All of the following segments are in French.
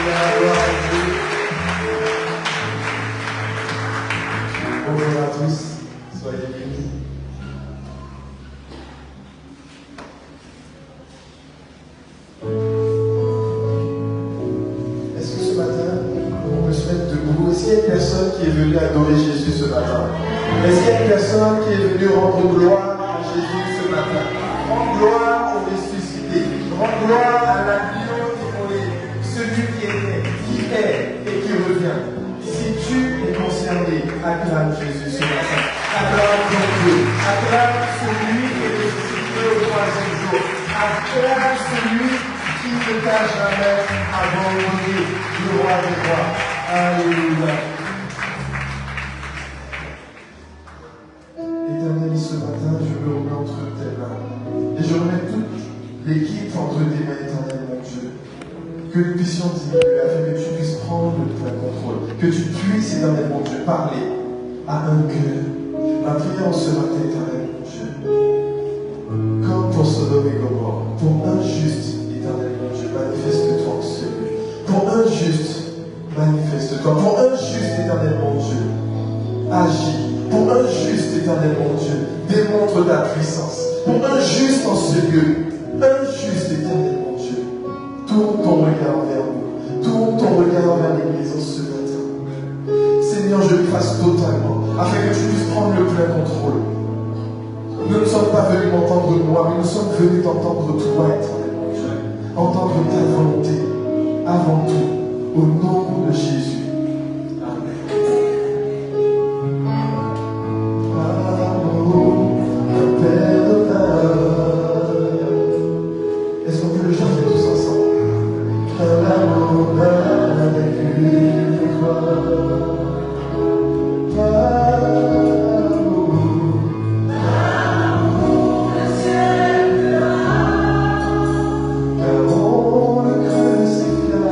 gloire à Dieu. Bonjour à tous, soyez bénis. Est-ce que ce matin, on peut se mettre debout? Est-ce qu'il y a une personne qui est venue adorer Jésus ce matin? Est-ce qu'il y a une personne qui est venue rendre gloire à Jésus ce matin? Rendre gloire au ressuscité, rendre gloire à l'agneau immolé, celui qui était, qui est et qui revient. Si tu es concerné, acclame Jésus ce matin. Acclame ton Dieu. Acclame celui qui est ressuscité au troisième jour. Acclame celui qui ne t'a jamais abandonné, le roi des rois. Alléluia. Éternel, ce matin, je me remets entre tes mains. Et je remets toute l'équipe entre tes mains, éternel, mon Dieu. Que nous puissions diminuer afin que tu puisses prendre le plein contrôle. Que tu puisses, éternel, mon Dieu, parler à un cœur. Ma prière en ce matin, éternel, mon Dieu. Comme pour Sodome et Gomorrhe, pour un juste, éternel, mon Dieu, manifeste-toi en ce lieu. Pour un juste, manifeste-toi. Pour un juste, éternel, mon Dieu, agis. Pour un juste, éternel, mon Dieu, démontre ta puissance. Pour un juste en ce lieu, un juste, éternel, mon Dieu, tourne ton regard vers nous. Tourne ton regard vers l'Église en ce matin. Seigneur, je m'efface totalement, afin que tu puisses prendre le plein contrôle. Nous ne sommes pas venus m'entendre moi, mais nous sommes venus t'entendre toi, éternel, mon Dieu. Entendre ta volonté, avant tout, au nom de Jésus. Est-ce qu'on peut le chanter tous ensemble? Un amour avec une croix. Amour, le ciel car on le crucifia.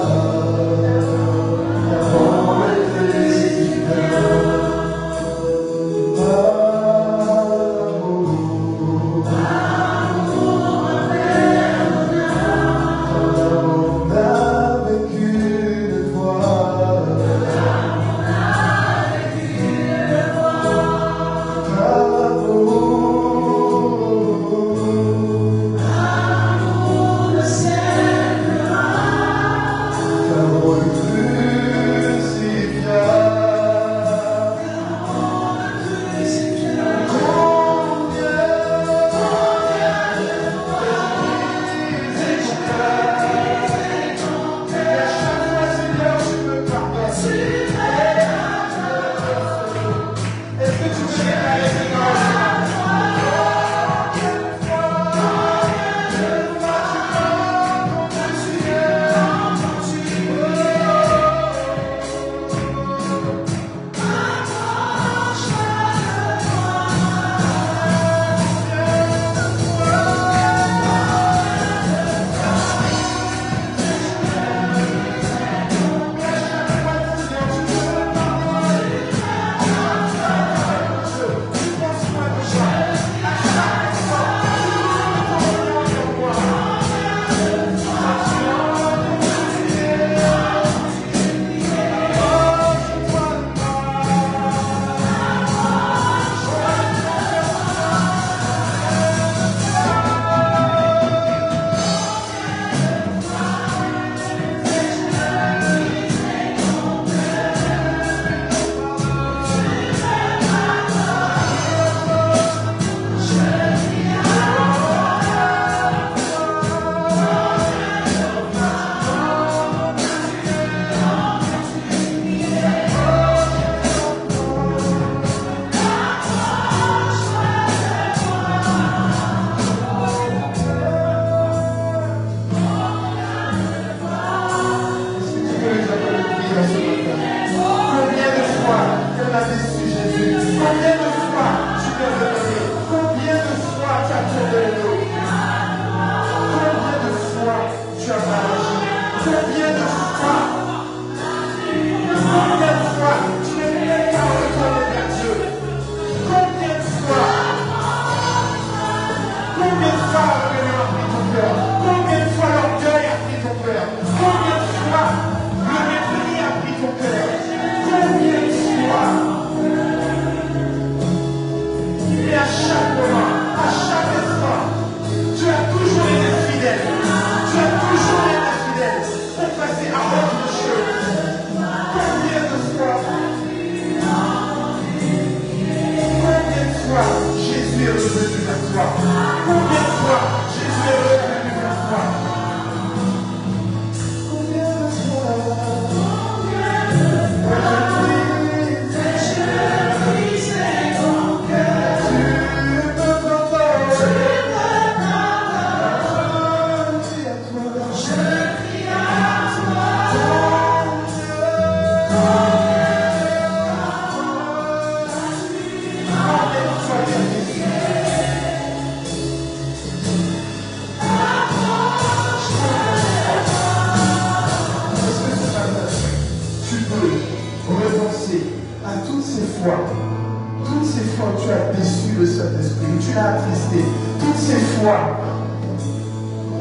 fois où tu as déçu le Saint-Esprit, où tu l'as attristé, toutes ces fois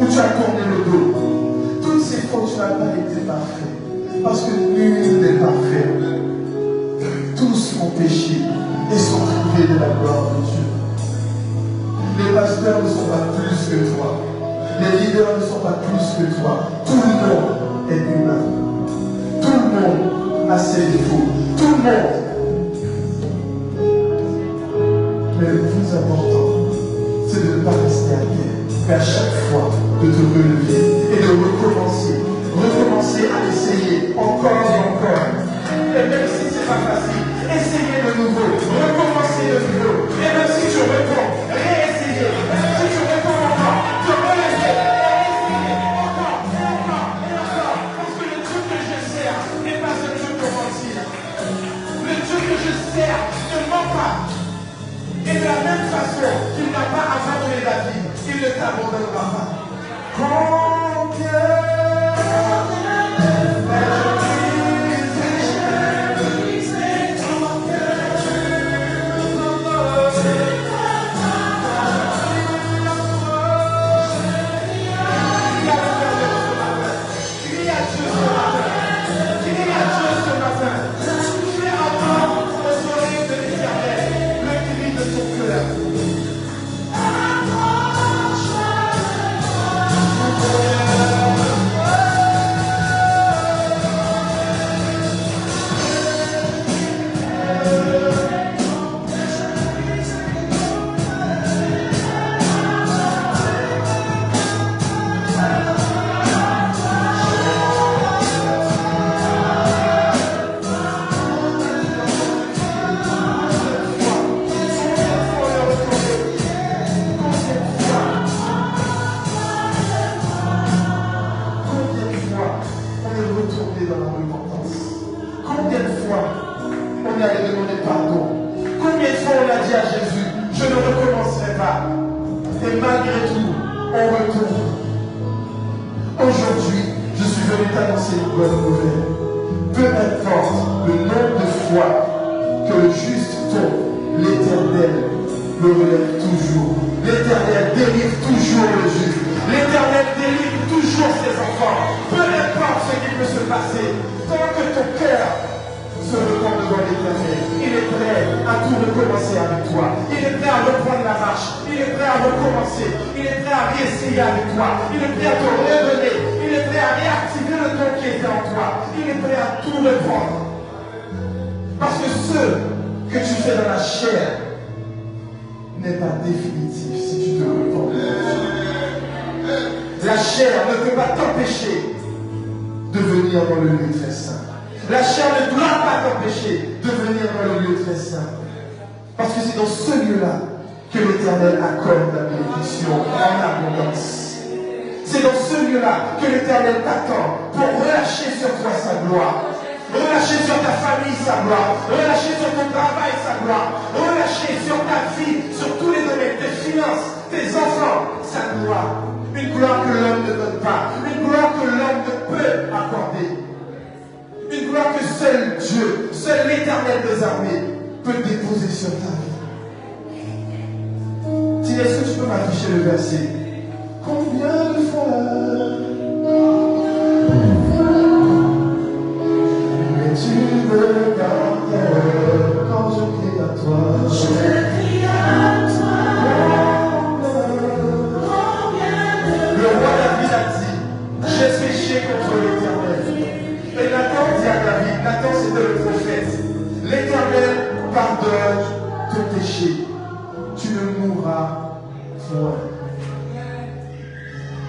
où tu as tourné le dos, toutes ces fois où tu n'as pas été parfait, parce que nul n'est parfait. Tous ont péché et sont privés de la gloire de Dieu. Les pasteurs ne sont pas plus que toi. Les leaders ne sont pas plus que toi. Tout le monde est humain. Tout le monde a ses défauts. Tout le monde. Mais le plus important, c'est de ne pas rester à terre, mais à chaque fois de te relever et de recommencer. Recommencer à essayer encore et encore. Et même si ce n'est pas facile, essayez de nouveau. Recommencer de nouveau. Et même si tu réponds, réessayer. Même si tu réponds encore, te relever. Essayer encore, et encore, et encore. Parce que le Dieu que je sers n'est pas un Dieu pour mentir. Le Dieu que je sers ne ment pas. Et de la même façon qu'il n'a pas abandonné la vie, il ne t'abandonnera pas.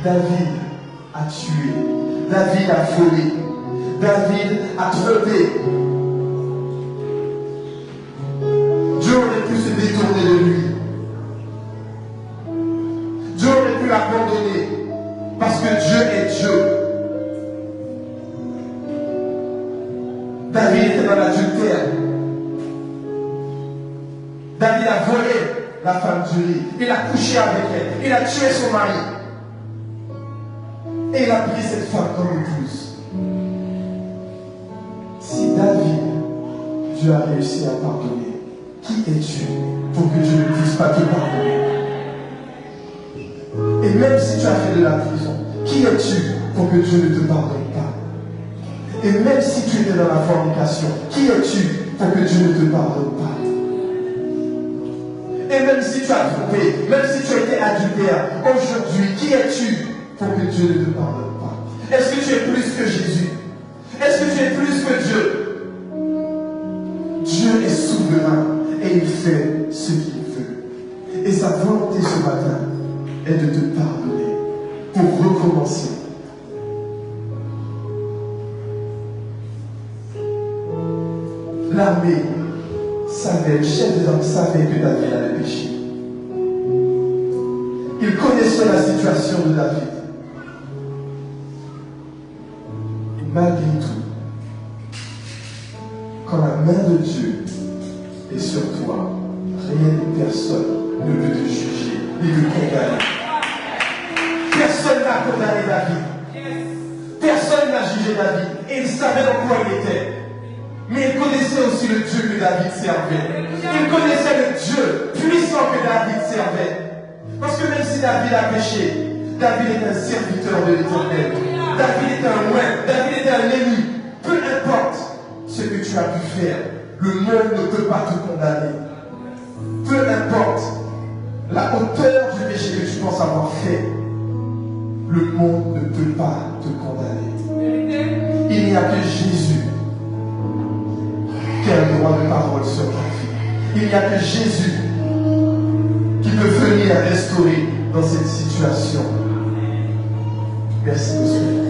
David a tué, David a volé, David a trompé. Dieu aurait pu se détourner de lui. Dieu aurait pu l'abandonner parce que Dieu est Dieu. David était dans l'adultère. David a volé la femme d'Uri. Il a couché avec elle. Il a tué son mari. Et il a pris cette femme comme épouse. Si David, Dieu a réussi à pardonner, qui es-tu pour que Dieu ne puisse pas te pardonner? Et même si tu as fait de la prison, qui es-tu pour que Dieu ne te pardonne pas? Et même si tu étais dans la fornication, qui es-tu pour que Dieu ne te pardonne pas? Et même si tu as trompé, même si tu as été adultère, aujourd'hui, qui es-tu pour que Dieu ne te pardonne pas? Est-ce que tu es plus que Jésus? Est-ce que tu es plus que Dieu? Dieu est souverain et il fait ce qu'il veut. Et sa volonté ce matin est de te pardonner pour recommencer. L'armée savait, le chef des hommes savait que David avait péché. Il connaissait la situation de David. Et malgré tout, quand la main de Dieu est sur toi, rien ni personne ne peut te juger ni te condamner. Personne n'a condamné David. Personne n'a jugé David. Et il savait dans quoi il était. Mais il connaissait aussi le Dieu que David servait. Il connaissait le Dieu puissant que David servait. Parce que même si David a péché, David est un serviteur de l'Éternel. David est un loin, David est un élu. Peu importe ce que tu as pu faire, le monde ne peut pas te condamner. Peu importe la hauteur du péché que tu penses avoir fait, le monde ne peut pas te condamner. Il n'y a que Jésus qui a le droit de parole sur ta vie. Il n'y a que Jésus qui peut venir restaurer dans cette situation. Merci, Monsieur.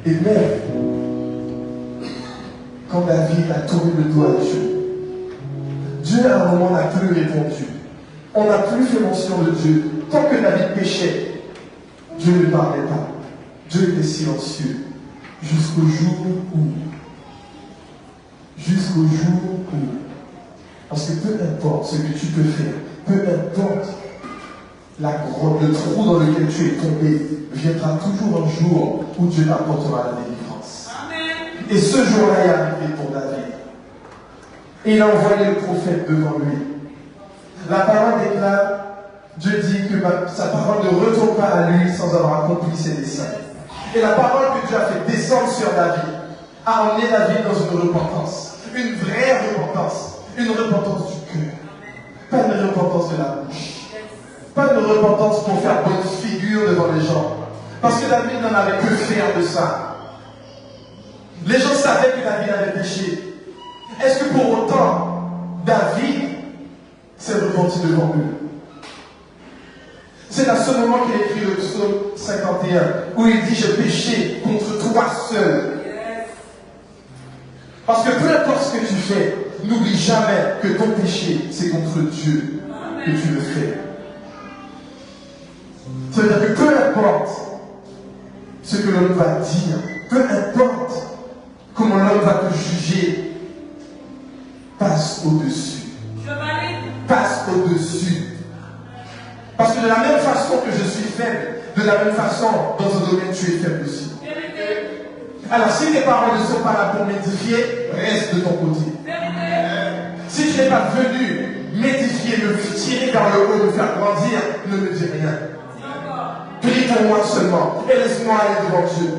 Et même quand David a tourné le dos à Dieu, Dieu à un moment n'a plus répondu. On n'a plus fait mention de Dieu. Tant que David péchait, Dieu ne parlait pas. Dieu était silencieux. Jusqu'au jour où. Parce que peu importe ce que tu peux faire, peu importe la grotte, le trou dans lequel tu es tombé, viendra toujours un jour où Dieu t'apportera la délivrance. Amen. Et ce jour-là est arrivé pour David. Et il a envoyé le prophète devant lui. La parole déclare, Dieu dit que sa parole ne retourne pas à lui sans avoir accompli ses desseins. Et la parole que Dieu a fait descendre sur David a emmené David dans une repentance. Une vraie repentance. Une repentance du cœur. Pas une repentance de la bouche. Pas une repentance pour faire bonne figure devant les gens. Parce que David n'en avait que faire de ça. Les gens savaient que David avait péché. Est-ce que pour autant, David s'est repenti devant eux? C'est à ce moment qu'il écrit le psaume 51, où il dit « Je péchais contre toi seul ». Parce que peu importe ce que tu fais, n'oublie jamais que ton péché, c'est contre Dieu que tu le fais. Ça veut dire que peu importe ce que l'homme va dire, peu importe comment l'homme va te juger, passe au-dessus. Passe au-dessus. Parce que de la même façon que je suis faible, de la même façon, dans un domaine, tu es faible aussi. Alors, si tes paroles ne sont pas là pour m'édifier, reste de ton côté. Si tu n'es pas venu m'édifier, me tirer vers le haut, me faire grandir, ne me dis rien. Prie pour moi seulement et laisse-moi aller devant Dieu.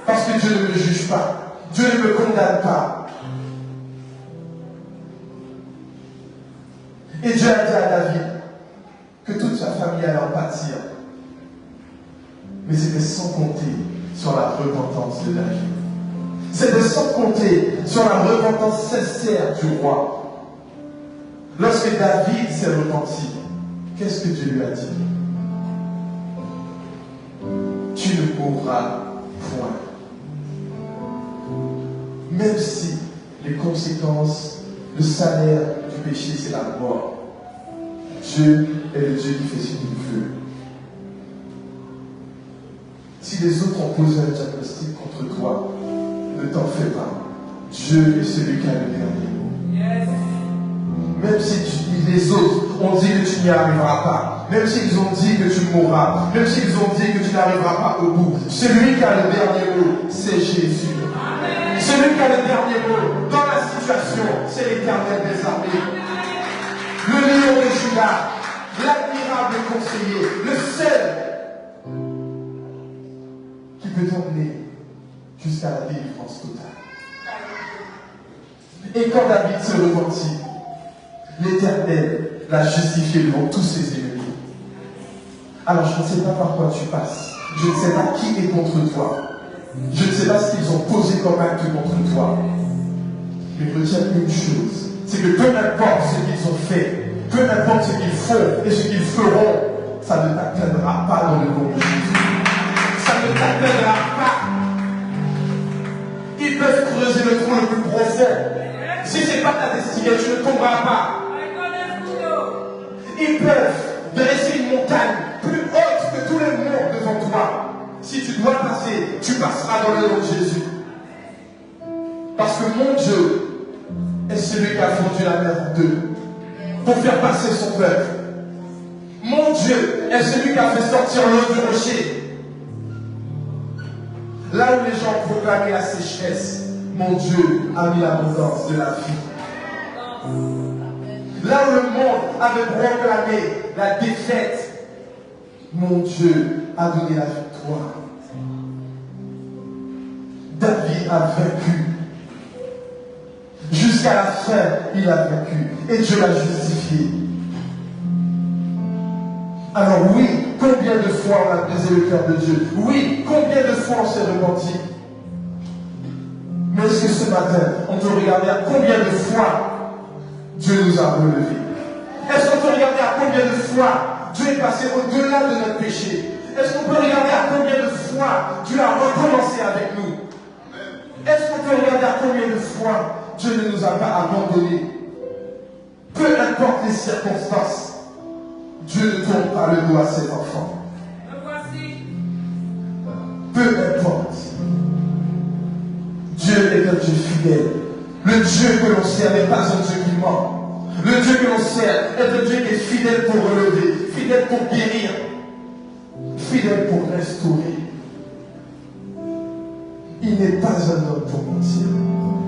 Parce que Dieu ne me juge pas. Dieu ne me condamne pas. Et Dieu a dit à David que toute sa famille allait en pâtir. Mais c'était sans compter sur la repentance de David. C'était sans compter sur la repentance sincère du roi. Lorsque David s'est repenti, qu'est-ce que Dieu lui a dit? Tu ne mourras point. Même si les conséquences, le salaire du péché, c'est la mort. Dieu est le Dieu qui fait ce qu'il veut. Si les autres ont posé un diagnostic contre toi, ne t'en fais pas. Dieu est celui qui a le dernier mot. Même si les autres ont dit que tu n'y arriveras pas, même s'ils ont dit que tu mourras, même s'ils ont dit que tu n'arriveras pas au bout, celui qui a le dernier mot, c'est Jésus. Celui qui a le dernier mot dans la situation, c'est l'Éternel des armées. Le lion de Juda, l'admirable conseiller, le seul qui peut t'emmener jusqu'à la délivrance totale. Et quand David se repentit, l'Éternel l'a justifié devant tous ses ennemis. Alors je ne sais pas par quoi tu passes, je ne sais pas qui est contre toi, je ne sais pas ce qu'ils ont posé comme acte contre toi, mais retiens une chose, c'est que peu importe ce qu'ils ont fait, peu importe ce qu'ils font et ce qu'ils feront, ça ne t'atteindra pas dans le nom de Jésus. Ça ne t'atteindra pas. Ils peuvent creuser le trou le plus profond. Si ce n'est pas ta destinée, tu ne tomberas pas. Ils peuvent dresser une montagne plus haute que tous les monts devant toi. Si tu dois passer, tu passeras dans le nom de Jésus. Parce que mon Dieu est celui qui a fondu la mer en deux pour faire passer son peuple. Mon Dieu est celui qui a fait sortir l'eau du rocher. Là où les gens proclamaient la sécheresse, mon Dieu a mis l'abondance de la vie. Là où le monde avait proclamé la défaite, mon Dieu a donné la victoire. David a vaincu. Jusqu'à la fin, il a vaincu. Et Dieu l'a justifié. Alors oui, combien de fois on a brisé le cœur de Dieu? Oui, combien de fois on s'est repenti? Mais est-ce que ce matin, on peut regarder à combien de fois Dieu nous a relevés? Est-ce qu'on peut regarder à combien de fois Dieu est passé au-delà de notre péché? Est-ce qu'on peut regarder à combien de fois Dieu a recommencé avec nous? Est-ce qu'on peut regarder à combien de fois Dieu ne nous a pas abandonnés? Peu importe les circonstances, Dieu ne tourne pas le dos à ses enfants. Peu importe. Dieu est un Dieu fidèle. Le Dieu que l'on sert n'est pas un Dieu qui ment. Le Dieu que l'on sert est un Dieu qui est fidèle pour relever, fidèle pour guérir, fidèle pour restaurer. Il n'est pas un homme pour mentir,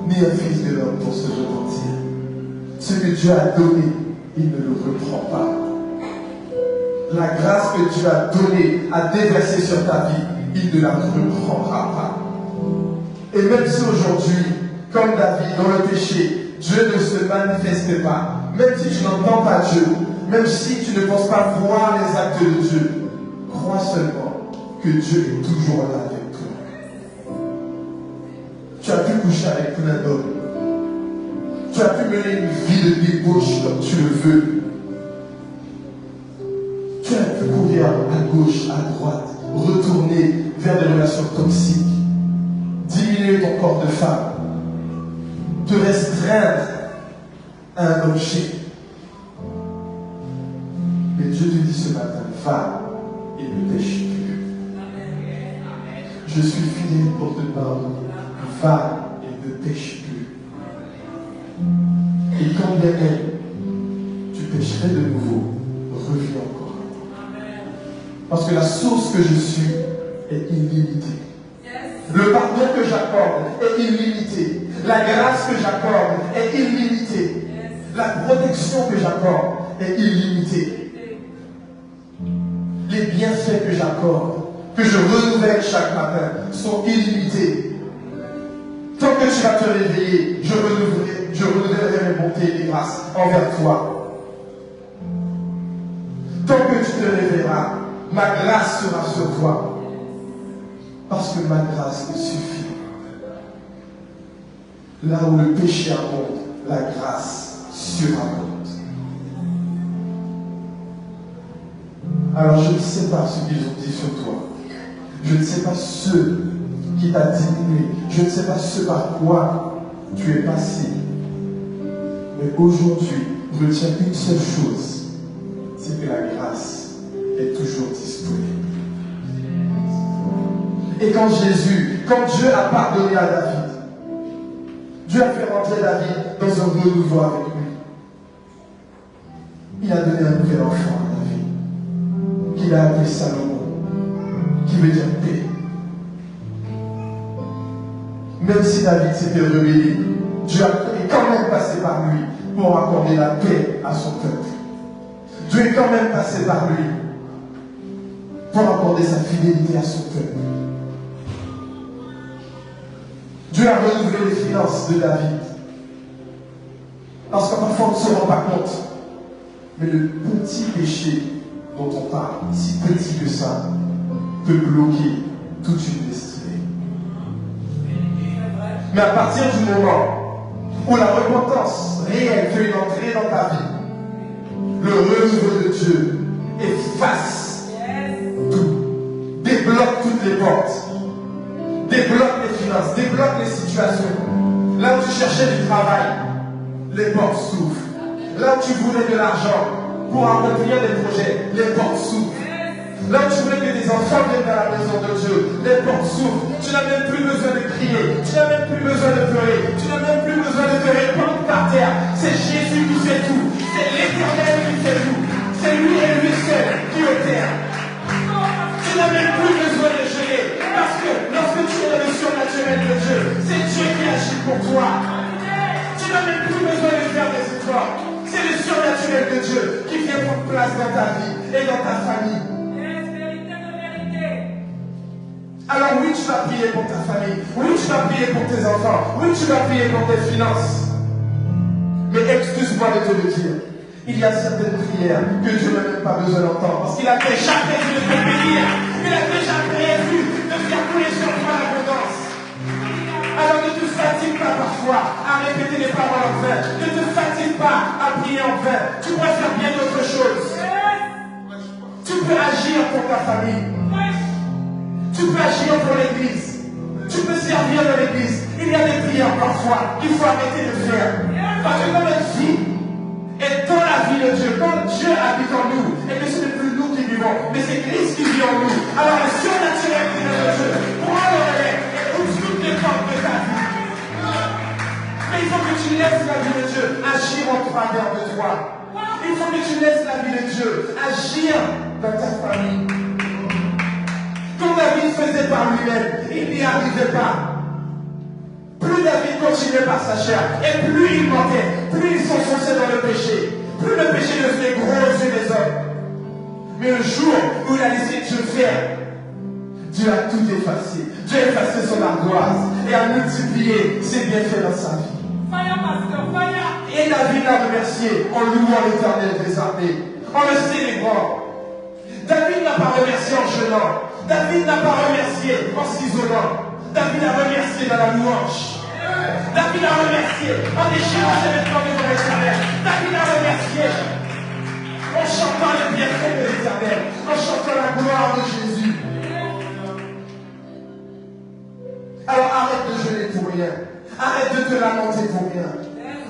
ni un fils de l'homme pour se repentir. Ce que Dieu a donné, il ne le reprend pas. La grâce que Dieu a donnée, a déversée sur ta vie, il ne la reprendra pas. Et même si aujourd'hui, comme David, dans le péché, Dieu ne se manifeste pas, même si tu n'entends pas Dieu, même si tu ne penses pas voir les actes de Dieu, crois seulement que Dieu est toujours là avec toi. Tu as pu coucher avec plein d'hommes. Tu as pu mener une vie de débauche comme tu le veux. Tu as pu courir à gauche, à droite, retourner vers des relations toxiques, diminuer ton corps de femme, te restreindre à un objet. Mais Dieu te dit ce matin, va et ne pêche plus. Je suis fidèle pour te pardonner. Va et ne pêche plus. Et quand bien même tu pécherais de nouveau, reviens encore. Parce que la source que je suis est illimitée. Le pardon que j'accorde est illimité. La grâce que j'accorde est illimitée. La protection que j'accorde est illimitée. Les bienfaits que j'accorde, que je renouvelle chaque matin, sont illimités. Tant que tu vas te réveiller, je renouvellerai mes bontés et mes grâces envers toi. Tant que tu te réveilleras, ma grâce sera sur toi. Parce que ma grâce te suffit. Là où le péché abonde, la grâce surabonde. Alors je ne sais pas ce qu'ils ont dit sur toi. Je ne sais pas ce qui t'a diminué. Je ne sais pas ce par quoi tu es passé. Mais aujourd'hui, retiens une seule chose. C'est que la grâce est toujours disponible. Et quand Dieu a pardonné à David, Dieu a fait rentrer David dans un renouveau avec lui. Il a donné un nouvel enfant à David. qu'il a appelé Salomon, qui veut dire paix. Même si David s'était rebellé, Dieu est quand même passé par lui pour accorder la paix à son peuple. Dieu est quand même passé par lui pour accorder sa fidélité à son peuple. Dieu a renouvelé les finances de David. Parce que parfois on ne se rend pas compte. Mais le petit péché dont on parle, si petit que ça, peut bloquer toute une destinée. Mais à partir du moment où la repentance réelle fait une entrée dans ta vie, le renouveau de Dieu efface tout, débloque toutes les portes, débloque les finances, débloque les situations. Là où tu cherchais du travail, les portes s'ouvrent. Là où tu voulais de l'argent pour accomplir des projets, les portes s'ouvrent. Là où tu voulais que tes enfants viennent dans la maison de Dieu, les portes s'ouvrent. Tu n'as même plus besoin de crier, tu n'as même plus besoin de pleurer, tu n'as même plus besoin de te répandre par terre. C'est Jésus qui fait tout, c'est l'Éternel qui fait tout, c'est lui et lui seul qui opère. Tu n'as même plus besoin de geler, parce que lorsque tu es dans le surnaturel de Dieu, c'est Dieu qui agit pour toi. Tu n'as même plus besoin de faire des efforts. C'est le surnaturel de Dieu qui vient prendre place dans ta vie et dans ta famille. Alors oui, tu vas prier pour ta famille. Oui, tu vas prier pour tes enfants. Oui, tu vas prier pour tes finances. Mais excuse-moi de te le dire. Il y a certaines prières que Dieu n'a même pas besoin d'entendre. Parce qu'il a déjà prévu de te bénir. Il a déjà prévu de faire couler sur toi l'abondance. Alors ne te fatigue pas parfois à répéter les paroles en vain. Ne te fatigue pas à prier en vain. Tu pourrais faire bien d'autres choses. Tu peux agir pour ta famille. Tu peux agir pour l'église. Tu peux servir dans l'église. Il y a des prières parfois qu'il faut arrêter de faire. Parce que dans notre vie et dans la vie de Dieu, quand Dieu habite en nous, et que ce n'est plus nous qui vivons, mais c'est Christ qui vit en nous, alors le surnaturel qui est de Dieu prend le relais et ouvre toutes les portes de ta vie. Mais il faut que tu laisses la vie de Dieu agir en travers de toi. Il faut que tu laisses la vie de Dieu agir dans ta famille. Quand David faisait par lui-même, il n'y arrivait pas. Plus David continuait par sa chair, et plus il mentait, plus il s'enfonçait dans le péché, plus le péché devenait gros aux yeux des hommes. Mais le jour où il a laissé Dieu faire, Dieu a tout effacé. Dieu a effacé son ardoise et a multiplié ses bienfaits dans sa vie. Et David l'a remercié en louant l'Éternel des armées, en le célébrant. David n'a pas remercié en jeûnant. David n'a pas remercié en s'isolant. David a remercié dans la louange. David a remercié en déchirant ses vêtements devant l'Éternel. David a remercié en chantant les bienfaits de l'Éternel, en chantant la gloire de Jésus. Alors arrête de jeûner pour rien. Arrête de te lamenter pour rien.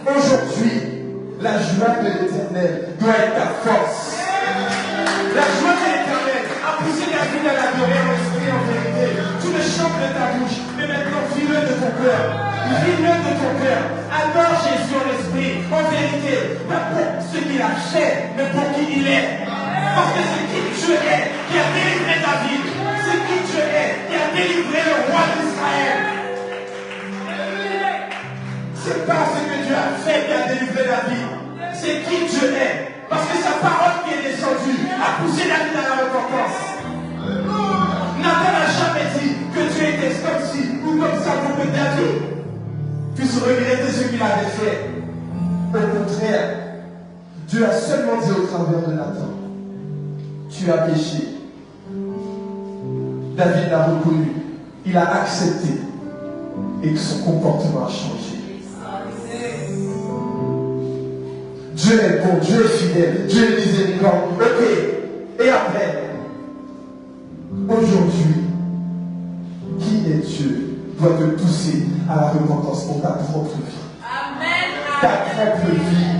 Aujourd'hui, la joie de l'Éternel doit être ta force. La joie de l'Éternel a poussé David à l'adorer en esprit et en vérité. Tu le chantes de ta bouche, mais maintenant vis-le de ton cœur. Vis-le de ton cœur. Adore Jésus en esprit, en vérité. Pas pour ce qu'il a fait, mais pour qui il est. Parce que c'est qui Dieu est qui a délivré David. C'est qui Dieu est qui a délivré le roi d'Israël. C'est pas ce que Dieu a fait qui a délivré David. C'est qui Dieu est. Parce que sa parole qui est descendue a poussé David à la repentance. Nathan n'a jamais dit que Dieu était comme ci ou comme ça pour que David puisse regretter ce qu'il avait fait. Au contraire, Dieu a seulement dit au travers de Nathan, tu as péché. David l'a reconnu, il a accepté et que son comportement a changé. Dieu est bon, Dieu est fidèle, Dieu est miséricordieux. Ok. Et après, aujourd'hui, qui est Dieu doit te pousser à la repentance pour ta propre vie. Amen. Ta propre vie.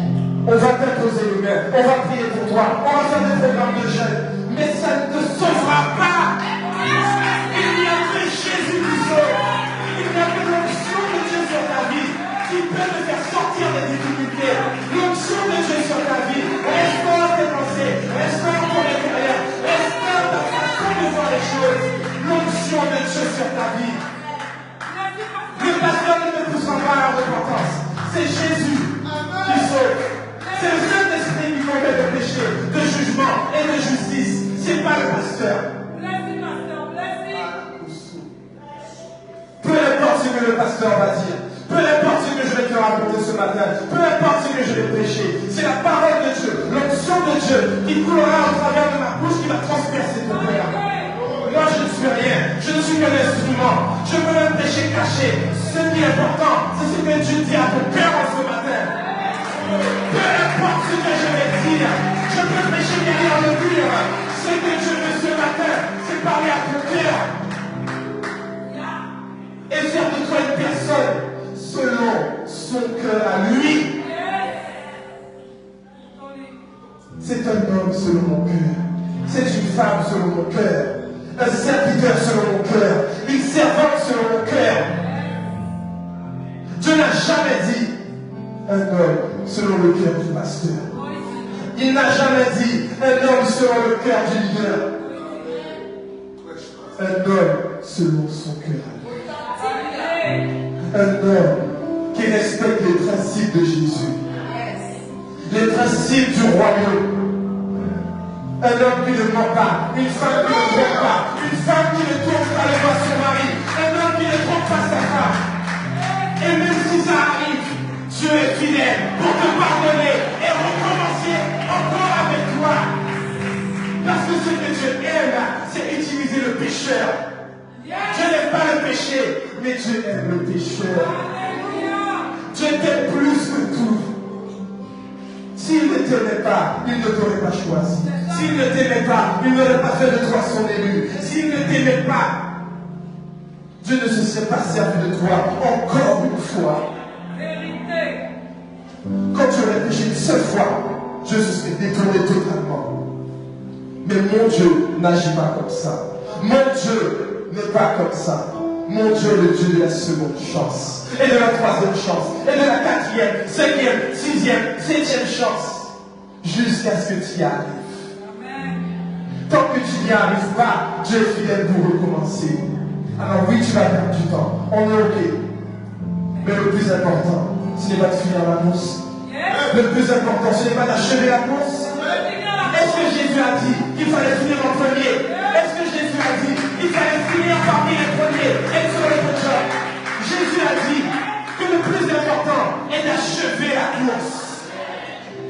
On va t'imposer les mains, on va prier pour toi, on va faire des programmes de jeûne, mais ça ne te sauvera pas. Il n'y a que Jésus qui sauve. Il n'y a que l'onction de Dieu sur ta vie qui peut te faire sortir des difficultés. L'onction de Dieu sur ta vie restaure tes pensées, restaure ton intérieur, restaure C'est Jésus qui sauve. C'est le Saint-Esprit qui combat le péché, de jugement et de justice. C'est pas le pasteur. Peu importe ce que le pasteur va dire, peu importe ce que je vais te raconter ce matin, peu importe ce que je vais prêcher, c'est la parole de Dieu, l'onction de Dieu qui coulera au travers de ma bouche qui va transpercer ton cœur. Moi je ne suis rien, je ne suis qu'un instrument, je peux même prêcher caché. Ce qui est important, c'est ce que Dieu dit à ton cœur en ce matin. Peu importe ce que je vais dire, je peux prêcher derrière le mur. Ce que Dieu veut ce matin, c'est parler à ton cœur. Et faire de toi une personne selon son cœur à lui. C'est un homme selon mon cœur. C'est une femme selon mon cœur. Un serviteur selon mon cœur. Une servante selon mon cœur. Dieu n'a jamais dit un homme selon le cœur du pasteur. Il n'a jamais dit un homme selon le cœur du leader. Un homme selon son cœur à lui. Un homme qui respecte les principes de Jésus, les principes du royaume. Un homme qui ne ment pas, une femme qui ne trompe pas, une femme qui ne tourne pas les voies son mari, un homme qui ne trompe pas sa femme. Et même si ça arrive, Dieu est fidèle pour te pardonner et recommencer encore avec toi. Parce que ce que Dieu aime, c'est utiliser le pécheur. Dieu n'aime pas le péché, mais Dieu aime le pécheur. Dieu t'aime plus que tout. S'il ne t'aimait pas, il ne t'aurait pas choisi. S'il ne t'aimait pas, il n'aurait pas fait de toi son élu. S'il ne t'aimait pas, Dieu ne se serait pas servi de toi encore une fois. Quand tu aurais péché une seule fois, Dieu se serait détourné totalement. Mais mon Dieu n'agit pas comme ça. Mon Dieu n'est pas comme ça. Mon Dieu est le Dieu de la seconde chance, et de la troisième chance, et de la quatrième, cinquième, sixième, septième chance, jusqu'à ce que tu y arrives. Tant que tu n'y arrives pas, Dieu est fidèle pour recommencer. Alors oui, tu vas perdre du temps, on est ok. Mais le plus important, ce n'est pas de finir la course. Le plus important, ce n'est pas d'achever la course. Est-ce que Jésus a dit qu'il fallait finir en premier? Est-ce que Jésus a dit qu'il fallait finir parmi les premiers et sur le podium? Jésus a dit que le plus important est d'achever la course.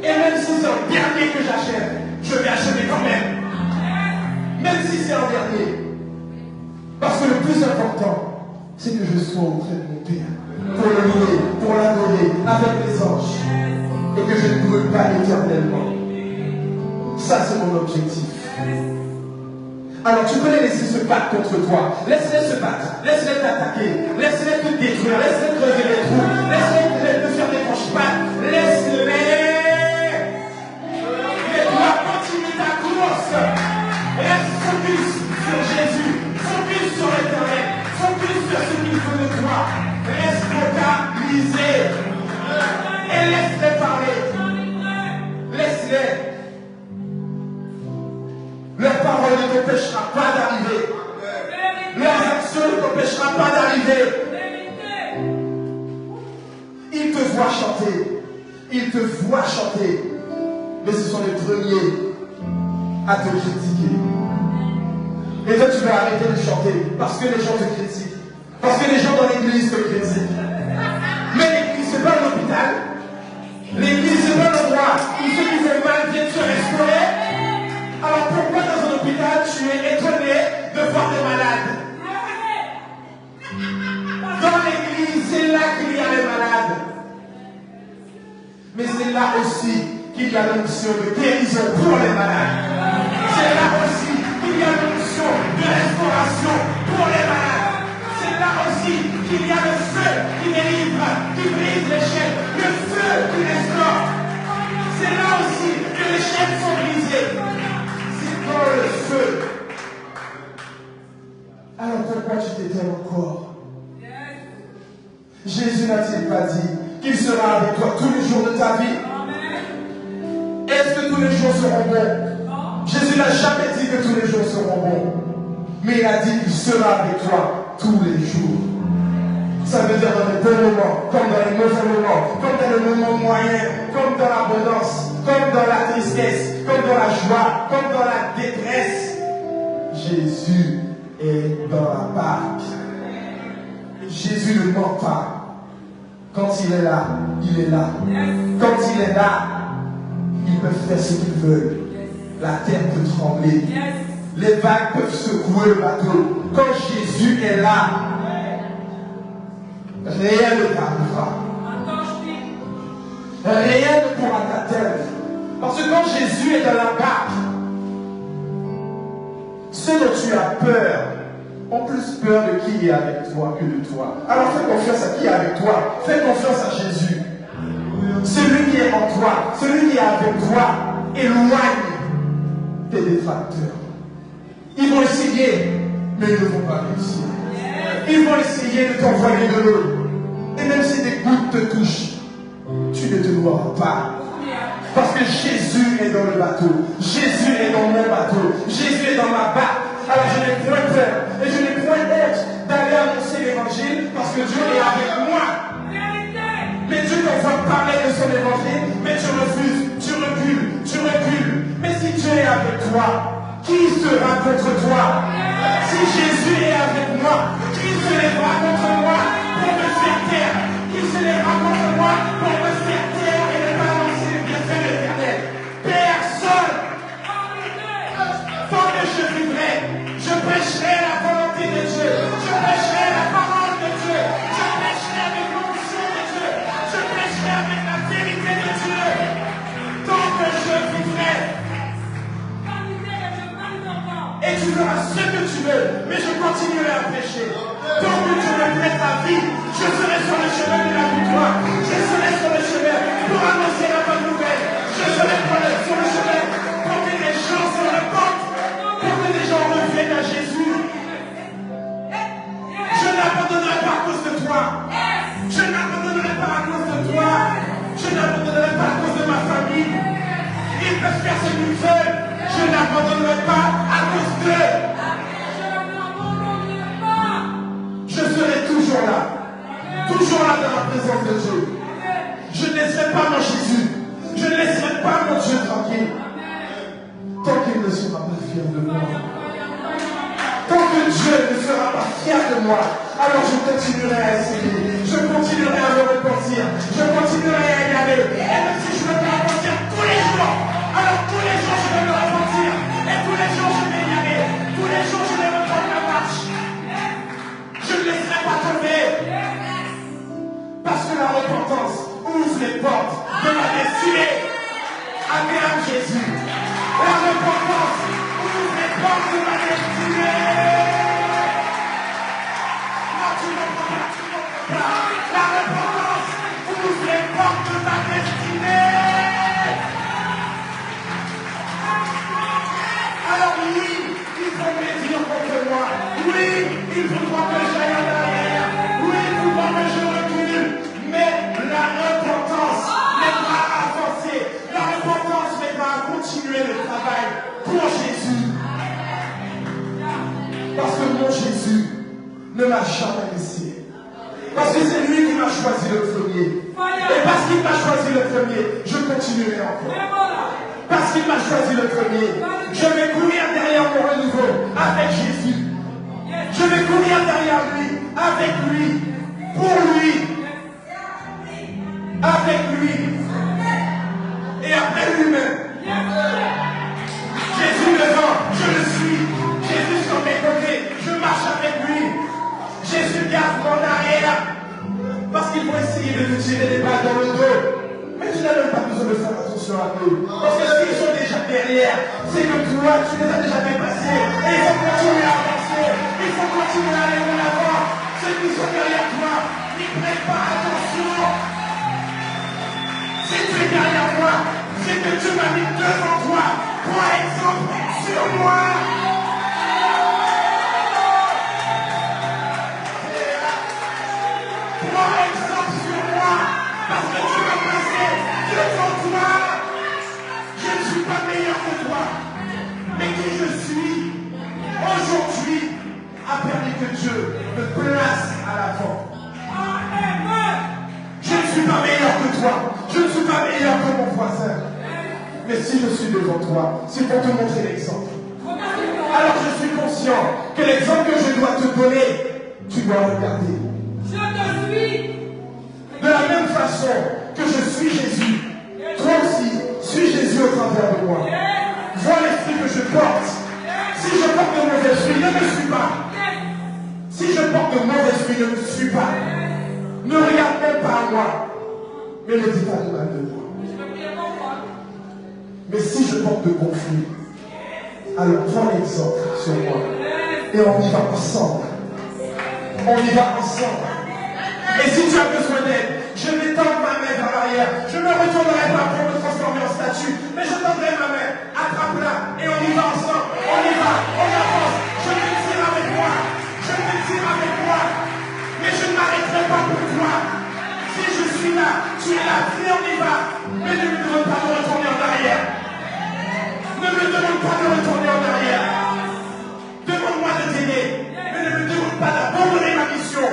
Et même si c'est en dernier que j'achève, je vais achever quand même. Même si c'est en dernier. Parce que le plus important, c'est que je sois auprès de mon Père. Pour le louer, pour l'adorer avec les anges. Et que je ne brûle pas éternellement. Ça, c'est mon objectif. Alors, tu peux les laisser se battre contre toi. Laisse-les se battre. Laisse-les t'attaquer. Laisse-les te détruire. Laisse-les creuser des trous. Laisse-les te faire des franches-pattes. Laisse-les. Mais toi, continue ta course. Reste focus sur Jésus. Focus sur l'éternel. Focus sur ce qu'il veut de toi. Reste focalisé. Et laisse-les parler. Laisse-les. Leur parole ne t'empêchera pas d'arriver. Leurs actions ne t'empêchera pas d'arriver. Ils te voient chanter. Ils te voient chanter. Mais ce sont les premiers à te critiquer. Et toi, tu vas arrêter de chanter parce que les gens te critiquent. Parce que les gens dans l'église te critiquent. Mais l'église, c'est pas l'hôpital. L'église, c'est pas l'endroit où ceux qui font mal viennent se restaurer. Alors pourquoi dans un hôpital tu es étonné de voir des malades? Dans l'église, c'est là qu'il y a les malades. Mais c'est là aussi qu'il y a l'onction de guérison pour les malades. C'est là aussi qu'il y a l'onction de restauration pour les malades. C'est là aussi qu'il y a le feu qui délivre, qui brise les chaînes, le feu qui restaure. C'est là aussi que les chaînes sont brisées. Dans le feu. Alors pourquoi tu t'éteins encore? Jésus n'a-t-il pas dit qu'il sera avec toi tous les jours de ta vie? Est-ce que tous les jours seront bons? Jésus n'a jamais dit que tous les jours seront bons. Mais il a dit qu'il sera avec toi tous les jours. Ça veut dire dans les bons moments, comme dans les mauvais moments, comme dans les moments moyens, comme dans l'abondance, comme dans la tristesse, comme dans la joie, comme dans la détresse. Jésus est dans la barque. Jésus ne ment pas. Quand il est là, il est là. Quand il est là, ils peuvent faire ce qu'ils veulent. La terre peut trembler. Les vagues peuvent secouer le bateau. Quand Jésus est là, rien ne t'arrivera. Rien ne pourra t'atteindre. Parce que quand Jésus est dans la barque, ceux dont tu as peur ont plus peur de qui est avec toi que de toi. Alors fais confiance à qui est avec toi. Fais confiance à Jésus. Celui qui est en toi, celui qui est avec toi, éloigne tes détracteurs. Ils vont essayer, mais ils ne vont pas réussir. Ils vont essayer de t'envoyer de l'eau. Et même si des gouttes te touchent, tu ne te noieras pas. Parce que Jésus est dans le bateau. Jésus est dans mon bateau. Jésus est dans ma barque. Alors je n'ai point peur. Et je n'ai point honte d'aller annoncer l'évangile parce que Dieu est avec moi. Mais Dieu t'envoie parler de son évangile, mais tu refuses, tu recules. Mais si Dieu est avec toi, qui sera contre toi? Si Jésus est avec moi, qui se lèvera contre moi pour me faire taire? Qui se lèvera contre moi pour me faire taire et ne pas annoncer les bienfaits de l'Éternel? Personne. Tant que je vivrai, je prêcherai la volonté de Dieu. Je prêcherai la parole de Dieu. Je prêcherai avec l'onction de Dieu. Je prêcherai avec la vérité de Dieu. Tant que je vivrai. Et tu feras ce que tu veux, mais je continuerai à prêcher. Tant que tu me prêtes ta vie, je serai sur le chemin de la victoire. Je serai sur le chemin pour annoncer la bonne nouvelle. Je serai sur le chemin pour que les gens se repentent, pour que les gens reviennent à Jésus. Je n'abandonnerai pas à cause de toi. Je n'abandonnerai pas à cause de toi. Je n'abandonnerai pas à cause de ma famille. Ils peuvent faire ce qu'ils veulent. Je n'abandonnerai pas à cause d'eux. Je serai toujours là dans la présence de Dieu. Je ne laisserai pas mon Jésus. Je ne laisserai pas mon Dieu tranquille. Tant qu'il ne sera pas fier de moi. Tant que Dieu ne sera pas fier de moi, alors je continuerai à essayer. Je continuerai à me repentir. Je continuerai à y aller. Et même si je veux me repentir tous les jours, alors tous les jours je vais me repentir. Et tous les jours je vais y aller. Tous les jours je vais reprendre ma marche. Je ne laisserai pas tomber. Parce que la repentance ouvre les portes de ma destinée. Acclame Jésus. La repentance ouvre les portes de ma destinée. Non, tu ne comprends pas. La repentance ouvre les portes de ma destinée. Alors oui, ils vont médire contre moi. Oui, ils voudront que j'aille en arrière. Oui, ils voudront que je recule. Mais la repentance m'aidera à avancer. La repentance m'aidera à continuer le travail pour Jésus. Parce que mon Jésus ne m'a jamais laissé. Parce que c'est lui qui m'a choisi le premier. Et parce qu'il m'a choisi le premier, je continuerai encore. Parce qu'il m'a choisi le premier, je vais courir derrière mon renouveau avec Jésus. Je vais courir derrière lui, avec lui, pour lui, avec lui. Et après lui-même. Jésus devant, je le suis. Jésus sur mes côtés, je marche avec lui. Jésus garde mon arrière. Parce qu'ils vont essayer de nous tirer des balles dans le dos. Mais tu n'as même pas besoin de faire attention à eux. Parce que s'ils sont déjà derrière, c'est que toi, tu les as déjà dépassés. Et il faut continuer à avancer. Il faut continuer à aller de l'avant. Ceux qui sont derrière toi, n'y prêtent pas attention. Si tu es derrière moi, c'est que Dieu m'a mis devant toi. Prends exemple sur moi. Prends exemple sur moi. Parce que tu m'as placé devant toi. Je ne suis pas meilleur que toi. Mais qui je suis aujourd'hui a permis que Dieu me place à l'avant. pas meilleur que mon voisin. Mais si je suis devant toi, c'est pour te montrer l'exemple. Alors je suis conscient que l'exemple que je dois te donner, tu dois regarder. Je te suis. De la même façon que je suis Jésus, toi aussi, suis Jésus au travers de moi. Vois l'esprit que je porte. Si je porte de mauvais fruits, ne me suis pas. Si je porte de mauvais fruits, ne me suis pas. Ne regarde même pas à moi. Mais ne dis pas de mal de moi. Mais si je porte de bons fruits, alors prends l'exemple sur moi. Et on y va ensemble. On y va ensemble. Et si tu as besoin d'aide, je vais tendre ma main vers l'arrière. Je ne me retournerai pas pour me transformer en statue. Mais je tendrai ma main. Attrape-la. Et on y va ensemble. On y va. On avance. Je te tire avec moi. Je te tire avec moi. Mais je ne m'arrêterai pas pour toi. Si je suis là, tu es là. Si on y va. Mais ne me demande pas de retourner en arrière. Ne me demande pas de retourner en arrière. Demande-moi de t'aider. Mais ne me demande pas d'abandonner ma mission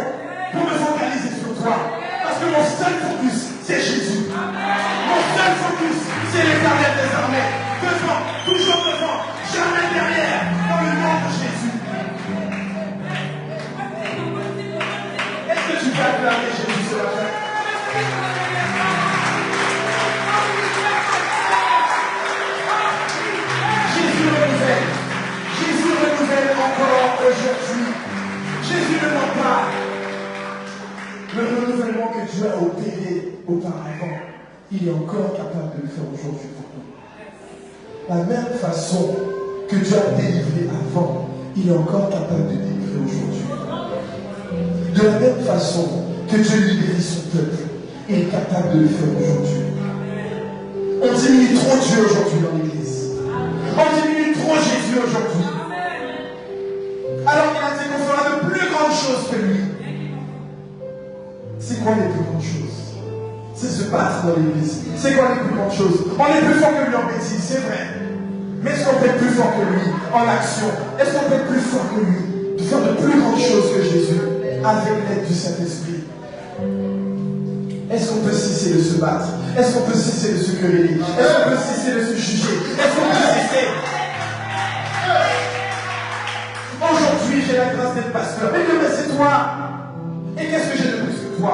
pour me focaliser sur toi. Parce que mon seul focus, c'est Jésus. Mon seul focus, c'est l'Éternel des armées. Devant, toujours devant, jamais derrière, dans le nom de Jésus. Est-ce que tu peux acclamer Jésus ce matin? Jésus renouvelle encore aujourd'hui. Jésus ne ment pas. Le renouvellement que Dieu a opéré auparavant, il est encore capable de le faire aujourd'hui pour nous. La même façon que Dieu a délivré avant, il est encore capable de délivrer aujourd'hui. De la même façon que Dieu libère son peuple, il est capable de le faire aujourd'hui. On diminue trop Dieu aujourd'hui dans l'église. On diminue trop Jésus aujourd'hui. Alors il a dit qu'on fera de plus grandes choses que lui. C'est quoi les plus grandes choses? C'est se battre dans l'église. C'est quoi les plus grandes choses? On est plus fort que lui en bêtise, c'est vrai. Mais est-ce qu'on peut être plus fort que lui en action? Est-ce qu'on peut être plus fort que lui de faire de plus grandes choses que Jésus avec l'aide du Saint-Esprit? Est-ce qu'on peut cesser de se battre? Est-ce qu'on peut cesser de se quereller? Est-ce qu'on peut cesser de se juger? Est-ce qu'on peut cesser? Aujourd'hui, j'ai la grâce d'être pasteur. Mais demain, c'est toi. Et qu'est-ce que j'ai de plus que toi?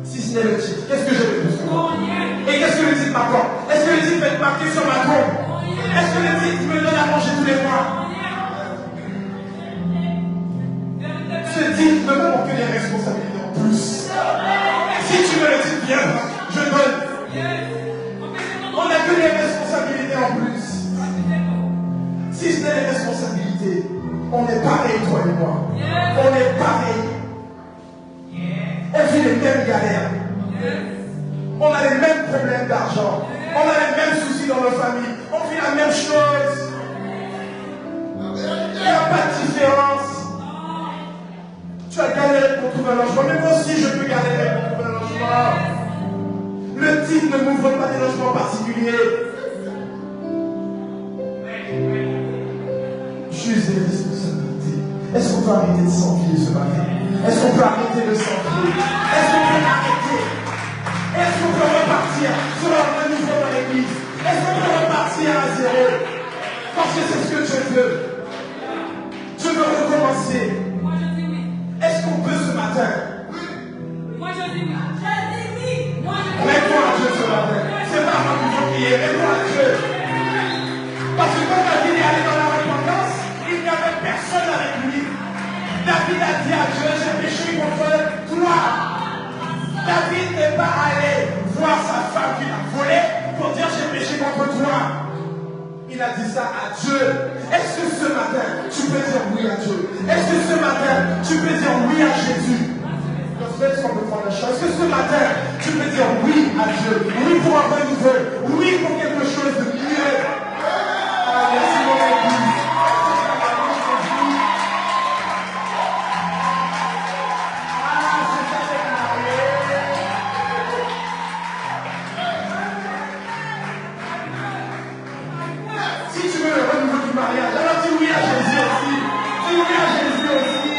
Si ce n'est le titre, qu'est-ce que j'ai de plus que toi? Et qu'est-ce que le titre m'apporte? Est-ce que le titre va être marqué sur ma tombe? Est-ce que le titre me donne à manger tous les mois? Ce titre ne me manque que des responsabilités en plus. Si tu me le dis bien, je donne. On n'a que des responsabilités en plus. Si ce n'est les responsabilités, on est pareil, toi et moi. On est pareil. On vit les mêmes galères. On a les mêmes problèmes d'argent. On a les mêmes soucis dans nos familles. On vit la même chose. Il n'y a pas de différence. Tu as galéré pour trouver un logement, mais moi aussi je peux galérer pour trouver un logement. Le titre ne m'ouvre pas des logements particuliers. Juste des responsabilités. Est-ce qu'on peut arrêter de s'envier ce matin? Est-ce qu'on peut arrêter de s'envier? Est-ce qu'on peut arrêter? Est-ce qu'on peut repartir sur un renouveau dans l'église? Est-ce qu'on peut repartir à zéro? Parce que c'est ce que Dieu veut. Dieu veut recommencer. Est-ce qu'on peut ce matin? Moi je dis oui. Je dis oui. Mets-toi à Dieu ce matin. C'est pas moi qui faut prier. Mets-toi à Dieu. Parce que quand David est allé dans la repentance, il n'y avait personne avec lui. David a dit à Dieu, j'ai péché contre toi. David n'est pas allé voir sa femme qu'il a volée pour dire j'ai péché contre toi. Il a dit ça à Dieu. Est-ce que ce matin, tu peux dire oui à Dieu? Est-ce que ce matin, tu peux dire oui à Jésus? Est-ce qu'on peut prendre la chance? Est-ce que ce matin, tu peux dire oui à Dieu? Oui pour un renouveau. Oui pour quelque chose de mieux. Ah, merci mon église. Si tu veux le renouveau du mariage, alors dis oui à Jésus aussi. Dis oui à Jésus aussi.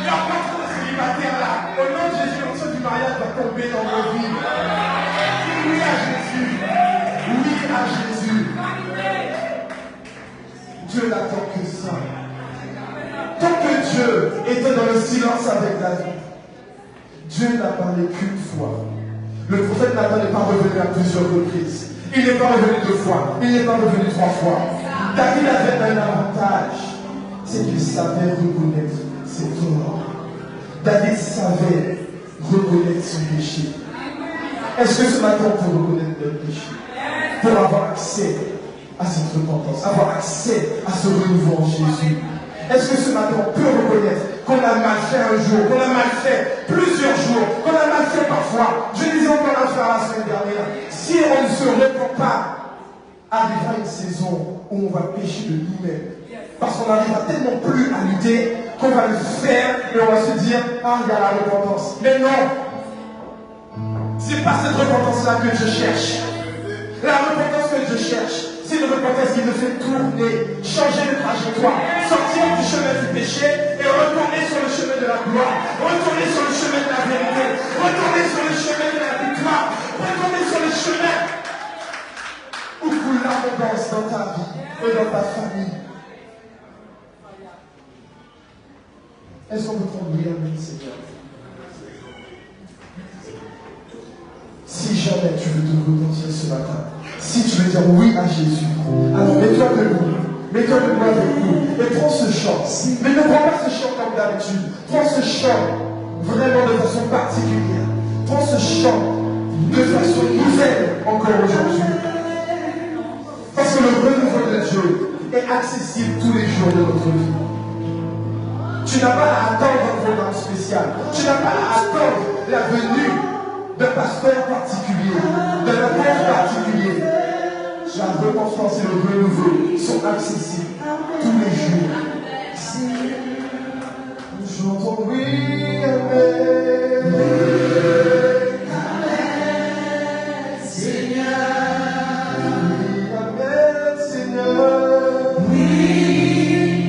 Il y a plein de célibataires là. Au nom de Jésus, l'onction du mariage va tomber dans nos vies. Dieu était dans le silence avec David. Dieu n'a parlé qu'une fois. Le prophète Nathan n'est pas revenu à plusieurs reprises. Il n'est pas revenu 2 fois. Il n'est pas revenu 3 fois. David avait un avantage. C'est qu'il savait reconnaître ses torts. David savait reconnaître son péché. Est-ce que ce matin on peut reconnaître notre péché pour avoir accès à cette repentance, avoir accès à ce renouveau en Jésus? Est-ce que ce matin on peut reconnaître qu'on a mal fait un jour, qu'on a mal fait plusieurs jours, qu'on a mal fait parfois? Je disais encore un frère la semaine dernière, si on ne se repent pas, arrivera une saison où on va pécher de nous-mêmes. Parce qu'on n'arrivera tellement plus à lutter qu'on va le faire et on va se dire, ah, il y a la repentance. Mais non, c'est pas cette repentance-là que je cherche. La repentance que je cherche, c'est une repentance qui me fait tourner, changer de trajectoire, sortir du chemin du péché et retourner sur le chemin de la gloire, retourner sur le chemin de la vérité, retourner sur le chemin de la victoire, retourner sur le chemin où coule l'abondance dans ta vie et dans ta famille. Est-ce qu'on peut prendre oui, amen, Seigneur? Si jamais tu veux te repentir ce matin, si tu veux dire oui à Jésus, alors mets-toi debout avec nous et prends ce chant. Mais ne prends pas ce chant comme d'habitude. Prends ce chant vraiment de façon particulière. Prends ce chant de façon nouvelle encore aujourd'hui. Parce que le renouveau de Dieu est accessible tous les jours de notre vie. Tu n'as pas à attendre un programme spécial. Tu n'as pas à attendre la venue d'un pasteur particulier, d'un apôtre particulier. La repentance et le renouveau sont accessibles tous les jours. J'entends oui, amen. Amen, Seigneur. Oui, amen, Seigneur. Oui,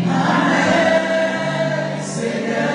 amen, Seigneur.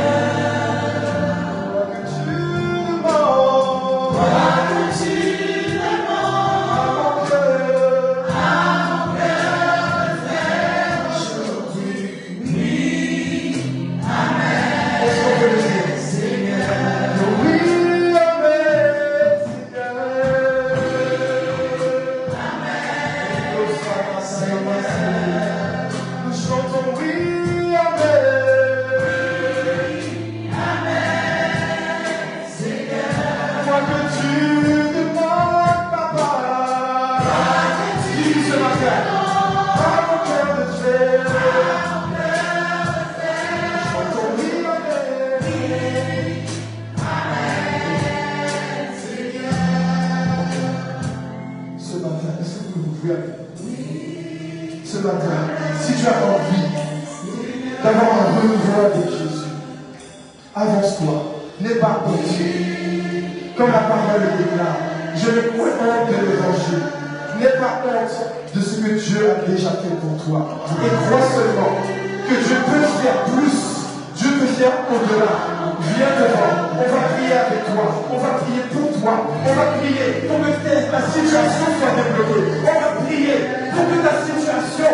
Ce matin, si tu as envie d'avoir un renouveau avec Jésus, avance-toi, n'aie pas honte. Comme la parole le déclare, je n'ai point honte de l'évangile. N'aie pas honte de ce que Dieu a déjà fait pour toi. Et crois seulement que Dieu peut faire plus, Dieu peut faire au-delà. Viens devant, on va prier avec toi, on va prier pour toi, on va prier pour que ta situation soit débloquée, on va prier pour que ta situation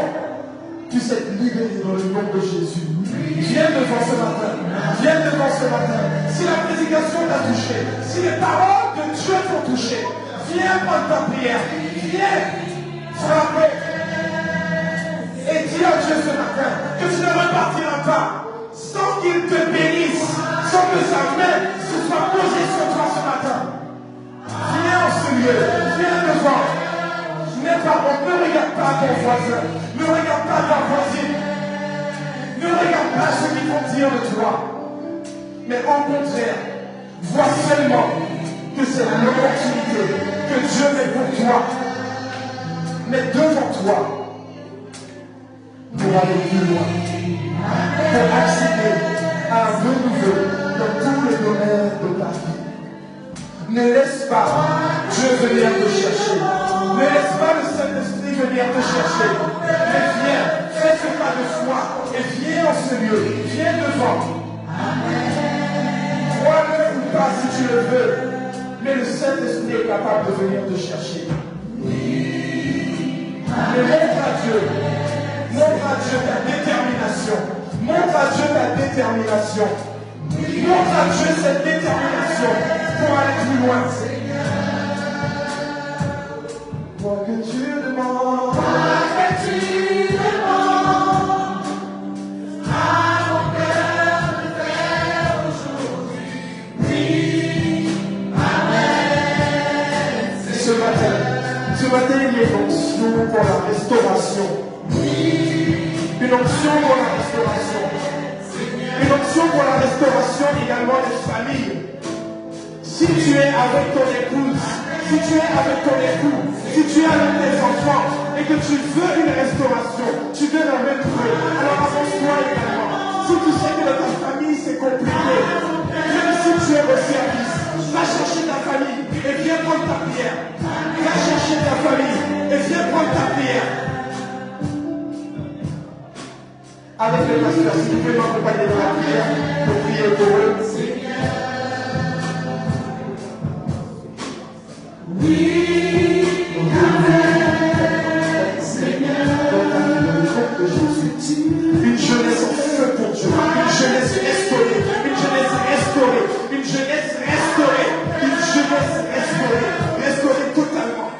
puisse être libérée dans le nom de Jésus. Viens devant ce matin, viens devant ce matin. Si la prédication t'a touché, si les paroles de Dieu t'ont touché, viens prendre ta prière, viens frapper et dis à Dieu ce matin que tu ne repartiras pas sans qu'il te bénisse, sans que sa main se soit posée sur toi ce matin. Viens en ce lieu, viens devant. N'aie pas honte, ne regarde pas ton voisin, ne regarde pas ta voisine, ne regarde pas ce qu'ils vont dire de toi. Mais au contraire, vois seulement que c'est l'opportunité que Dieu met pour toi. Mais devant toi, pour aller plus loin, pour accéder à un renouveau dans tous les domaines de ta vie. Ne laisse pas Dieu venir te chercher. Ne laisse pas le Saint-Esprit venir te chercher. Mais viens, fais ce pas de foi et viens en ce lieu. Viens devant. Crois-le ou pas si tu le veux. Mais le Saint-Esprit est capable de venir te chercher. Mais montre à Dieu ta détermination. Montre à Dieu ta détermination. Montre à Dieu cette détermination pour aller plus loin. Moi que tu demandes, à mon cœur de faire aujourd'hui. Oui, Amen. Ce matin, il y a une onction pour la restauration. Une onction pour la restauration. Une onction pour la restauration également des familles. Si tu es avec ton épouse, si tu es avec ton époux, si tu es avec tes enfants et que tu veux une restauration, tu veux la retrouver, alors avance-toi également. Si tu sais que dans ta famille c'est compliqué, même si tu es au service, va chercher ta famille et viens prendre ta prière. Va chercher ta famille et viens prendre ta prière. Avec le pasteur, si vous pouvez m'accompagner dans la prière pour prier pour eux. Oui, Amen, Seigneur, une jeunesse en feu pour Dieu, une jeunesse restaurée, une jeunesse restaurée, une jeunesse restaurée, une jeunesse restaurée, restaurée totalement.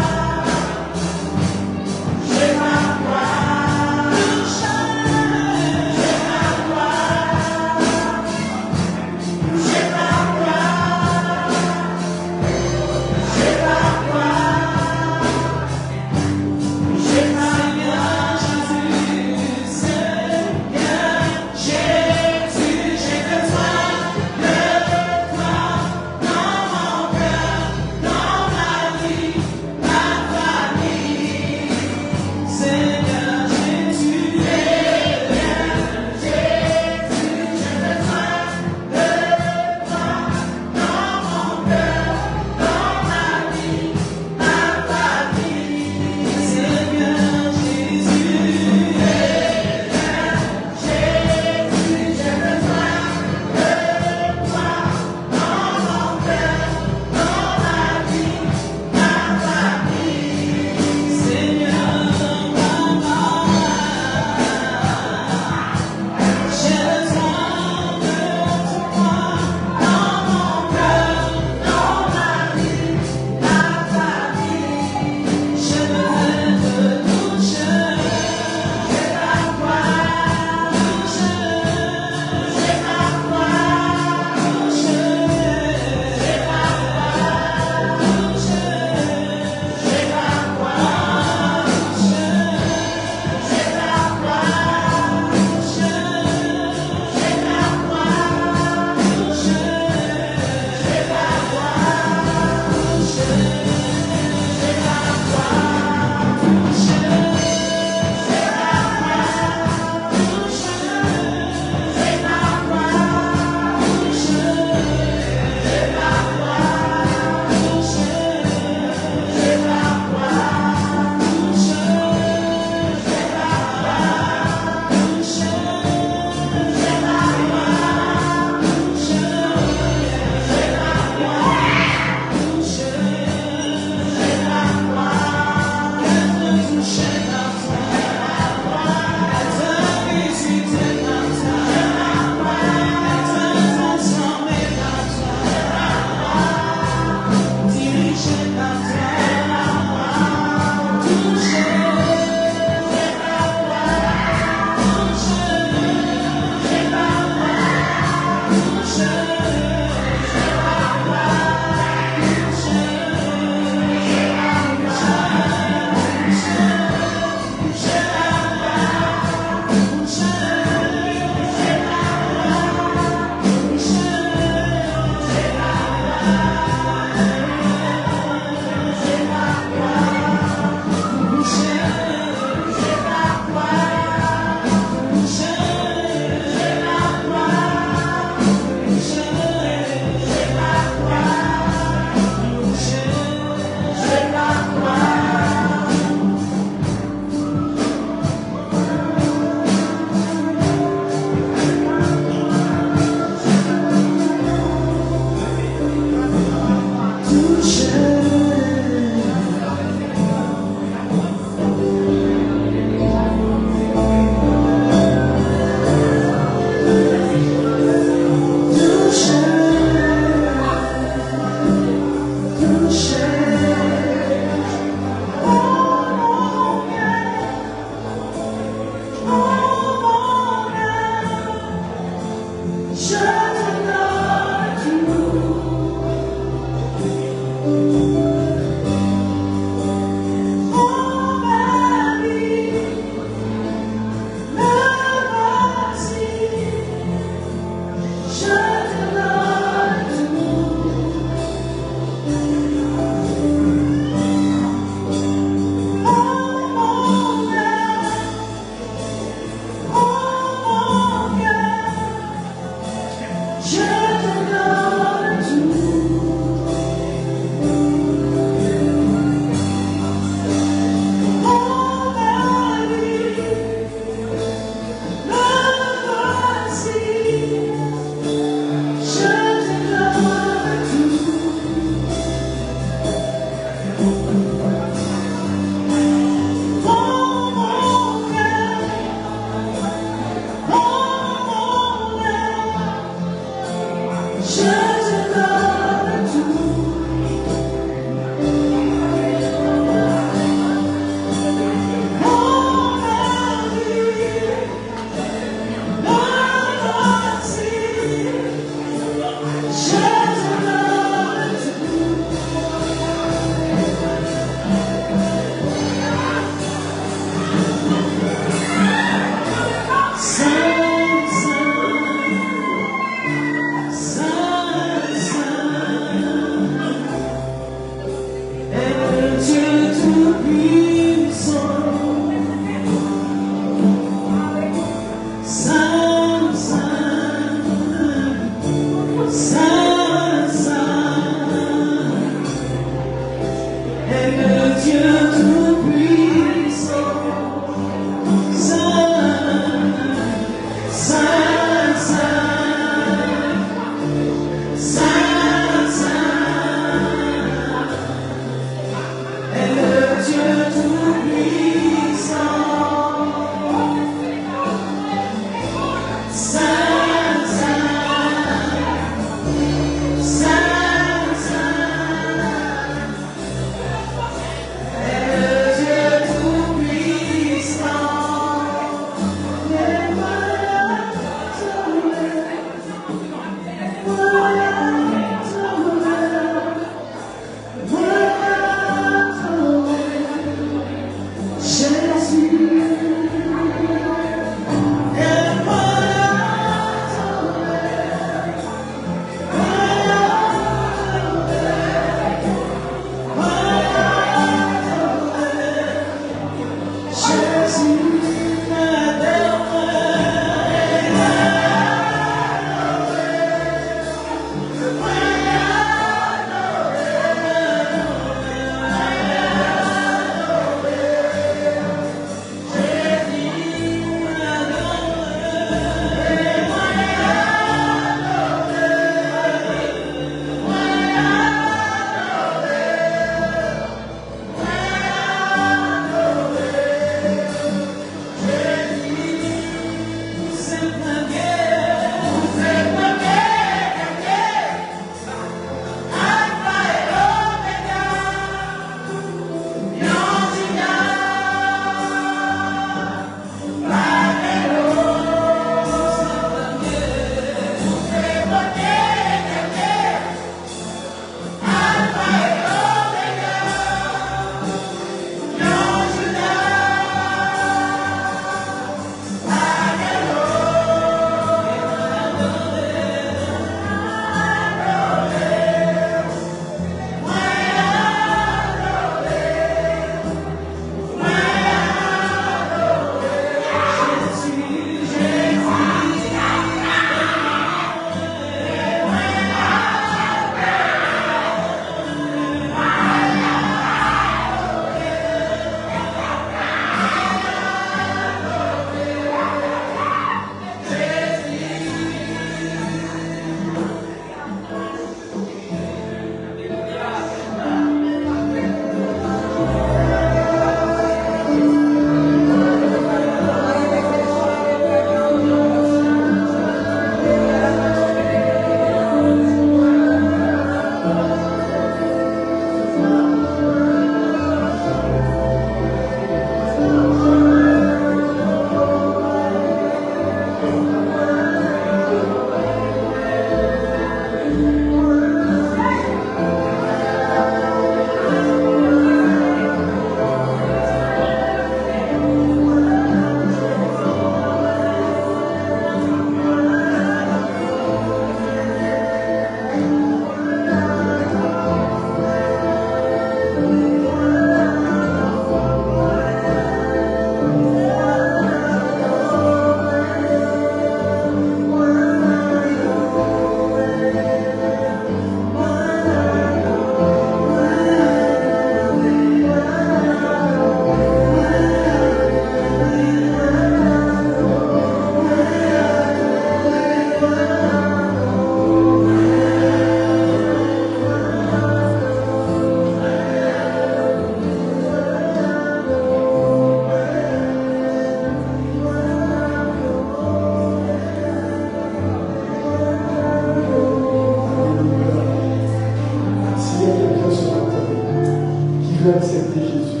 veux accepter Jésus,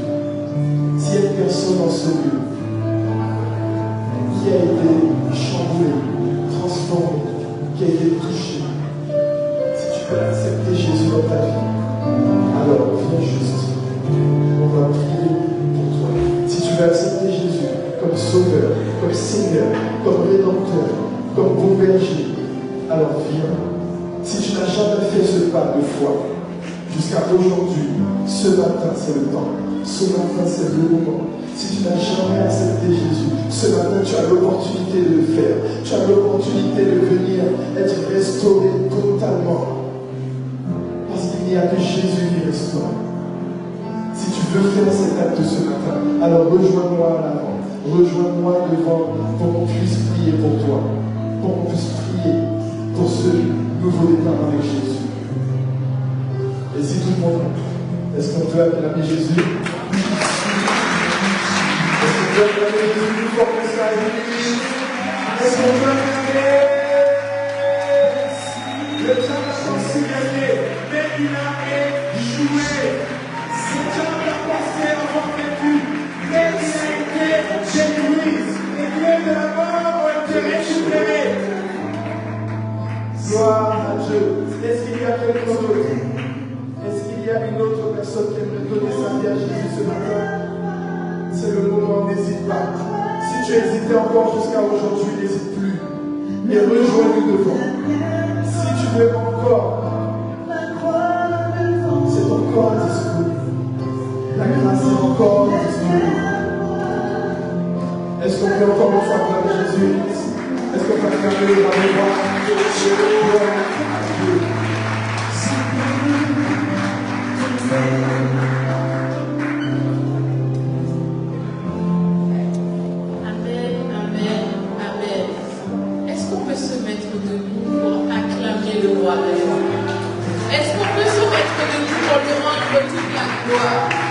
s'il y a une personne dans ce lieu qui a été chamboulée, transformée, qui a été touchée, si tu veux accepter Jésus dans ta vie, alors viens juste. On va prier pour toi. Si tu veux accepter Jésus comme sauveur, comme Seigneur, comme rédempteur, comme bon berger, alors viens. Si tu n'as jamais fait ce pas de foi, jusqu'à aujourd'hui, ce matin c'est le temps. Ce matin c'est le moment. Si tu n'as jamais accepté Jésus, ce matin tu as l'opportunité de le faire. Tu as l'opportunité de venir être restauré totalement. Parce qu'il n'y a que Jésus qui restaure. Si tu veux faire cet acte ce matin, alors rejoins-moi à l'avant. Rejoins-moi devant pour qu'on puisse prier pour toi. Pour qu'on puisse prier pour ce nouveau départ avec Jésus. Et si tout le monde, est-ce qu'on peut acclamer Jésus? Est-ce qu'on peut acclamer Jésus plus fort que ça? Est-ce qu'on peut acclamer? Le diable a pensé gagner, mais il a échoué. Ce diable a pensé avoir vécu, mais il a été détruit. Les clés de la mort ont été récupérées. Gloire à Dieu. Est-ce qu'il y a quelqu'un d'autre? Est-ce qu'il y a une autre personne qui aimerait donner sa vie à Jésus ce matin? C'est le moment, n'hésite pas. Si tu hésitais encore jusqu'à aujourd'hui, n'hésite plus. Et rejoins-nous devant. Si tu veux encore, c'est encore disponible. La grâce est encore disponible. Est-ce qu'on peut encore une fois acclamer Jésus? Est-ce qu'on peut acclamer la mémoire? Amen, amen, amen. Est-ce qu'on peut se mettre debout pour acclamer le roi? Est-ce qu'on peut se mettre debout pour lui rendre toute la gloire?